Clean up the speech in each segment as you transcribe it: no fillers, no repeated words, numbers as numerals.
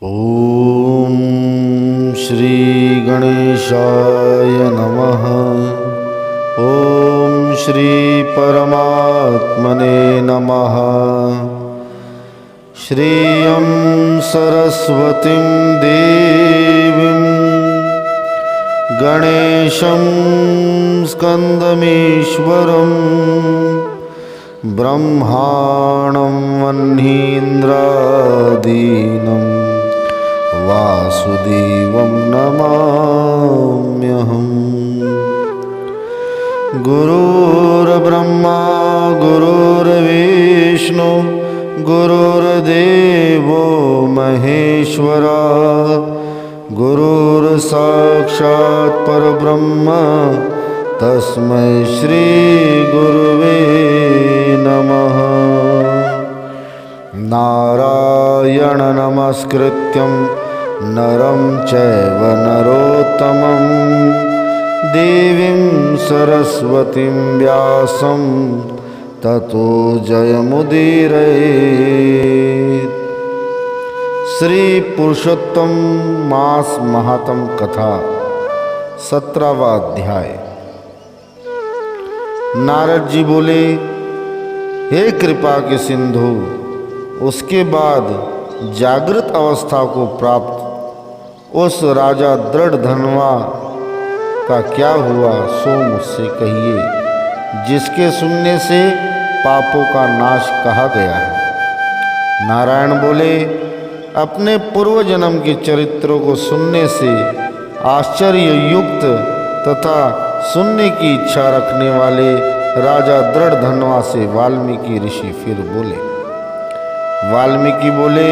ओम श्री गणेशाय नमः। ओम श्री परमात्मने नमः। श्रियं सरस्वतीं देवीं गणेशं स्कन्दमीश्वरं ब्रह्माणं वह्नीन्द्रादीनं वासुदेवं नमाम्यहम्। गुरुर्ब्रह्मा गुरुर्विष्णु गुरुर्देवो महेश्वरा गुरुर्साक्षात् परब्रह्म तस्मै श्री गुरुवे नमः। नारायण नमस्कृत्यं नरं चैव नरोत्तमं देवीं सरस्वतीं व्यासं ततो जयमुदीरयेत्। श्री पुरुषोत्तम मास महात्म कथा 17वां अध्याय। नारद जी बोले, हे कृपा के सिंधु, उसके बाद जागृत अवस्था को प्राप्त उस राजा दृढ़ धनवा का क्या हुआ सो मुझसे कहिए, जिसके सुनने से पापों का नाश कहा गया है। नारायण बोले, अपने पूर्व जन्म के चरित्रों को सुनने से आश्चर्य युक्त तथा सुनने की इच्छा रखने वाले राजा दृढ़ धनवा से वाल्मीकि ऋषि फिर बोले। वाल्मीकि बोले,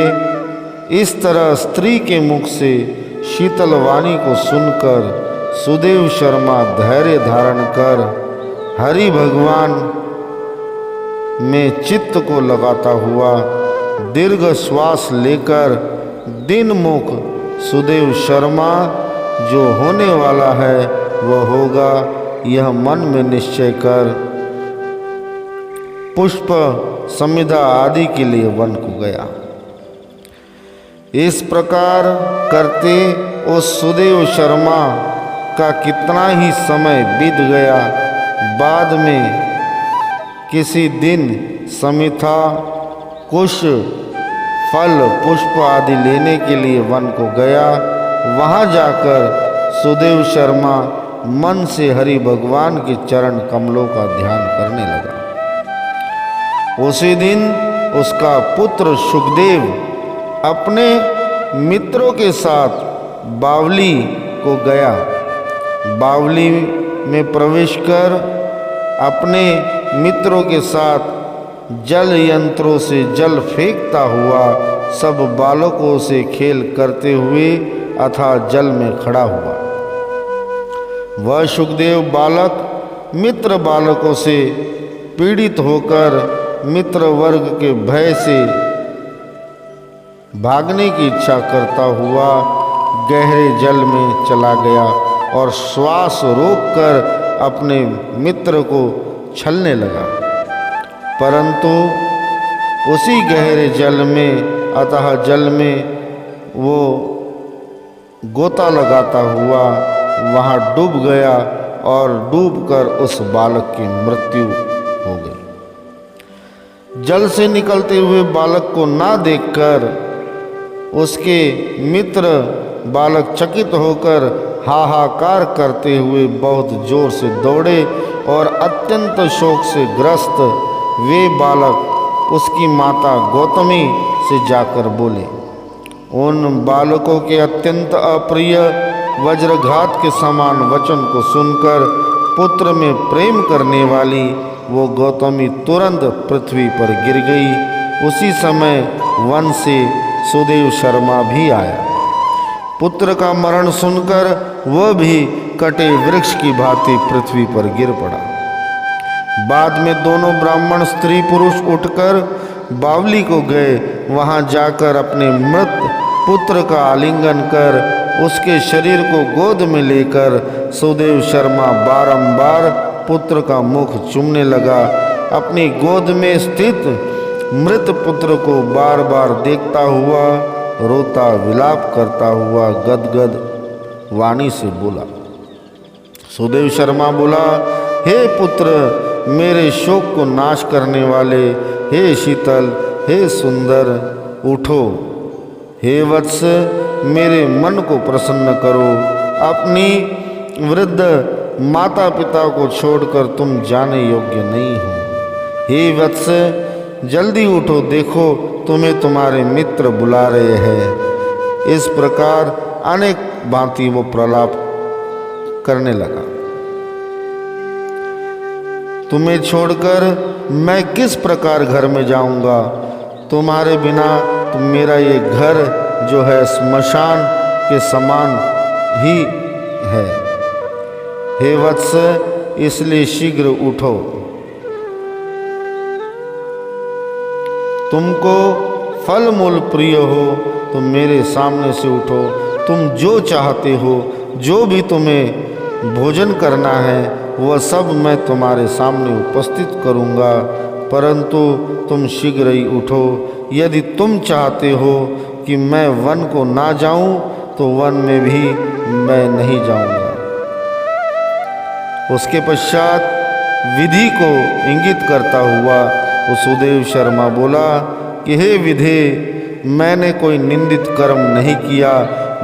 इस तरह स्त्री के मुख से शीतल वाणी को सुनकर सुदेव शर्मा धैर्य धारण कर हरि भगवान में चित्त को लगाता हुआ दीर्घ श्वास लेकर दिनमुख सुदेव शर्मा जो होने वाला है वह होगा, यह मन में निश्चय कर पुष्प समिधा आदि के लिए वन को गया। इस प्रकार करते उस सुदेव शर्मा का कितना ही समय बीत गया। बाद में किसी दिन समिधा कुश फल पुष्प आदि लेने के लिए वन को गया। वहाँ जाकर सुदेव शर्मा मन से हरि भगवान के चरण कमलों का ध्यान करने लगा। उसी दिन उसका पुत्र सुखदेव अपने मित्रों के साथ बावली को गया। बावली में प्रवेश कर अपने मित्रों के साथ जल यंत्रों से जल फेंकता हुआ सब बालकों से खेल करते हुए अथाह जल में खड़ा हुआ। वह सुखदेव बालक मित्र बालकों से पीड़ित होकर मित्र वर्ग के भय से भागने की इच्छा करता हुआ गहरे जल में चला गया और श्वास रोककर अपने मित्र को छलने लगा। परंतु उसी गहरे जल में अतः जल में वो गोता लगाता हुआ वहाँ डूब गया और डूबकर उस बालक की मृत्यु हो गई। जल से निकलते हुए बालक को ना देखकर उसके मित्र बालक चकित होकर हाहाकार करते हुए बहुत जोर से दौड़े और अत्यंत शोक से ग्रस्त वे बालक उसकी माता गौतमी से जाकर बोले। उन बालकों के अत्यंत अप्रिय वज्रघात के समान वचन को सुनकर पुत्र में प्रेम करने वाली वो गौतमी तुरंत पृथ्वी पर गिर गई। उसी समय वन से सुदेव शर्मा भी आया। पुत्र का मरण सुनकर वह भी कटे वृक्ष की भांति पृथ्वी पर गिर पड़ा। बाद में दोनों ब्राह्मण स्त्री पुरुष उठकर बावली को गए। वहां जाकर अपने मृत पुत्र का आलिंगन कर उसके शरीर को गोद में लेकर सुदेव शर्मा बारंबार पुत्र का मुख चूमने लगा। अपनी गोद में स्थित मृत पुत्र को बार बार देखता हुआ रोता विलाप करता हुआ गदगद वाणी से बोला। सुदेव शर्मा बोला, हे पुत्र, मेरे शोक को नाश करने वाले, हे शीतल, हे सुंदर, उठो। हे वत्स, मेरे मन को प्रसन्न करो। अपनी वृद्ध माता पिता को छोड़कर तुम जाने योग्य नहीं हो। हे वत्स, जल्दी उठो, देखो तुम्हें तुम्हारे मित्र बुला रहे हैं। इस प्रकार अनेक भांति वो प्रलाप करने लगा। तुम्हें छोड़कर मैं किस प्रकार घर में जाऊंगा? तुम्हारे बिना तो मेरा ये घर जो है स्मशान के समान ही है। हे वत्स, इसलिए शीघ्र उठो। तुमको फल मूल प्रिय हो तो मेरे सामने से उठो। तुम जो चाहते हो, जो भी तुम्हें भोजन करना है, वह सब मैं तुम्हारे सामने उपस्थित करूँगा, परंतु तुम शीघ्र ही उठो। यदि तुम चाहते हो कि मैं वन को ना जाऊं, तो वन में भी मैं नहीं जाऊंगा। उसके पश्चात विधि को इंगित करता हुआ सुदेव शर्मा बोला कि हे विधे, मैंने कोई निंदित कर्म नहीं किया,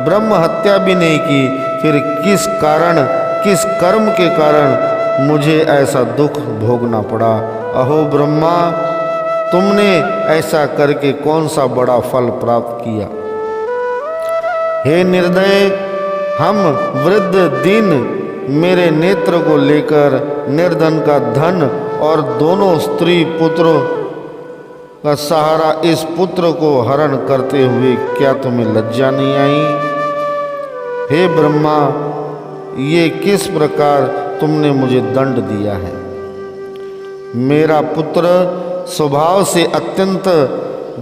ब्रह्म हत्या भी नहीं की, फिर किस कर्म के कारण मुझे ऐसा दुख भोगना पड़ा? अहो ब्रह्मा, तुमने ऐसा करके कौन सा बड़ा फल प्राप्त किया? हे निर्दय, हम वृद्ध दीन मेरे नेत्र को लेकर निर्धन का धन और दोनों स्त्री पुत्रों का सहारा इस पुत्र को हरण करते हुए क्या तुम्हें लज्जा नहीं आई? हे ब्रह्मा, ये किस प्रकार तुमने मुझे दंड दिया है? मेरा पुत्र स्वभाव से अत्यंत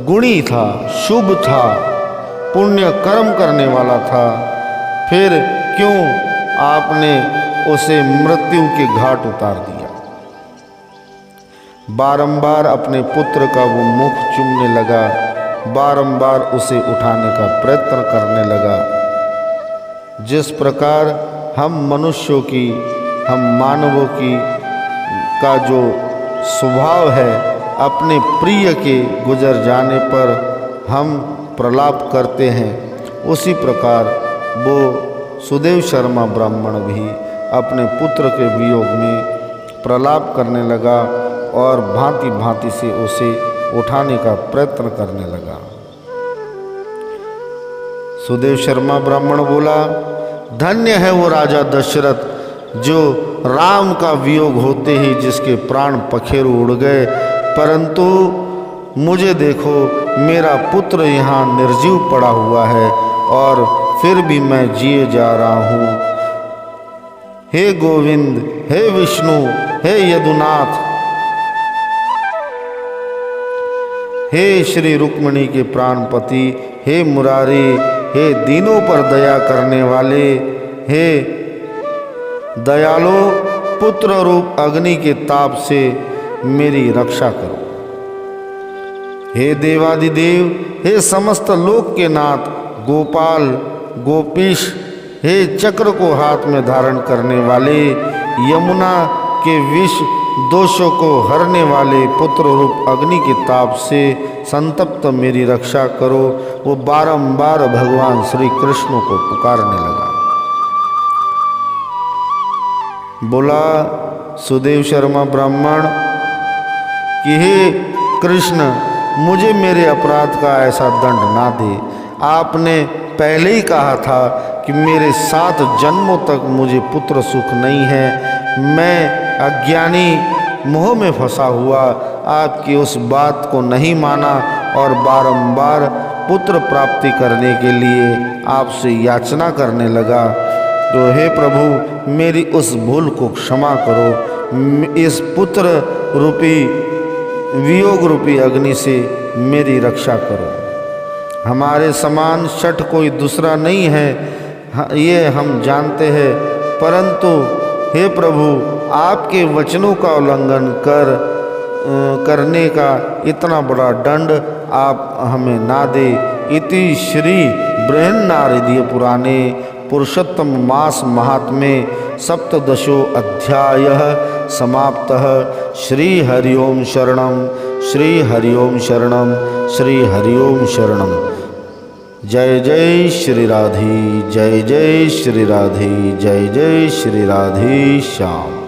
गुणी था, शुभ था, पुण्य कर्म करने वाला था, फिर क्यों आपने उसे मृत्यु के घाट उतार दिया? बारंबार अपने पुत्र का वो मुख चूमने लगा, बारंबार उसे उठाने का प्रयत्न करने लगा। जिस प्रकार हम मनुष्यों की, हम मानवों की का जो स्वभाव है, अपने प्रिय के गुजर जाने पर हम प्रलाप करते हैं, उसी प्रकार वो सुदेव शर्मा ब्राह्मण भी अपने पुत्र के वियोग में प्रलाप करने लगा और भांति भांति से उसे उठाने का प्रयत्न करने लगा। सुदेव शर्मा ब्राह्मण बोला, धन्य है वो राजा दशरथ जो राम का वियोग होते ही जिसके प्राण पखेरु उड़ गए, परंतु मुझे देखो, मेरा पुत्र यहाँ निर्जीव पड़ा हुआ है और फिर भी मैं जिए जा रहा हूँ। हे गोविंद, हे विष्णु, हे यदुनाथ, हे श्री रुक्मिणी के प्राणपति, हे मुरारी, हे दीनों पर दया करने वाले, हे दयालो, पुत्र रूप अग्नि के ताप से मेरी रक्षा करो। हे देवादिदेव, हे समस्त लोक के नाथ, गोपाल, गोपीश, हे चक्र को हाथ में धारण करने वाले, यमुना के विष दोषों को हरने वाले, पुत्र रूप अग्नि के ताप से संतप्त मेरी रक्षा करो। वो बारंबार भगवान श्री कृष्ण को पुकारने लगा। बोला सुदेव शर्मा ब्राह्मण कि हे कृष्ण, मुझे मेरे अपराध का ऐसा दंड ना दे। आपने पहले ही कहा था कि मेरे 7 जन्मों तक मुझे पुत्र सुख नहीं है। मैं अज्ञानी मोह में फंसा हुआ आपकी उस बात को नहीं माना और बारंबार पुत्र प्राप्ति करने के लिए आपसे याचना करने लगा। तो हे प्रभु, मेरी उस भूल को क्षमा करो। इस पुत्र रूपी वियोग रूपी अग्नि से मेरी रक्षा करो। हमारे समान शठ कोई दूसरा नहीं है, ये हम जानते हैं, परंतु हे प्रभु, आपके वचनों का उल्लंघन करने का इतना बड़ा दंड आप हमें ना दे। इति श्री बृहन्नारदीय पुराणे पुरुषोत्तम मास महात्म्ये सप्तदशो अध्यायः समाप्तः। श्री हरि ओम शरणं, श्री हरि ओम शरणं, श्री हरि ओम शरणं। जय जय श्री राधे, जय जय श्री राधे, जय जय श्री राधे श्याम।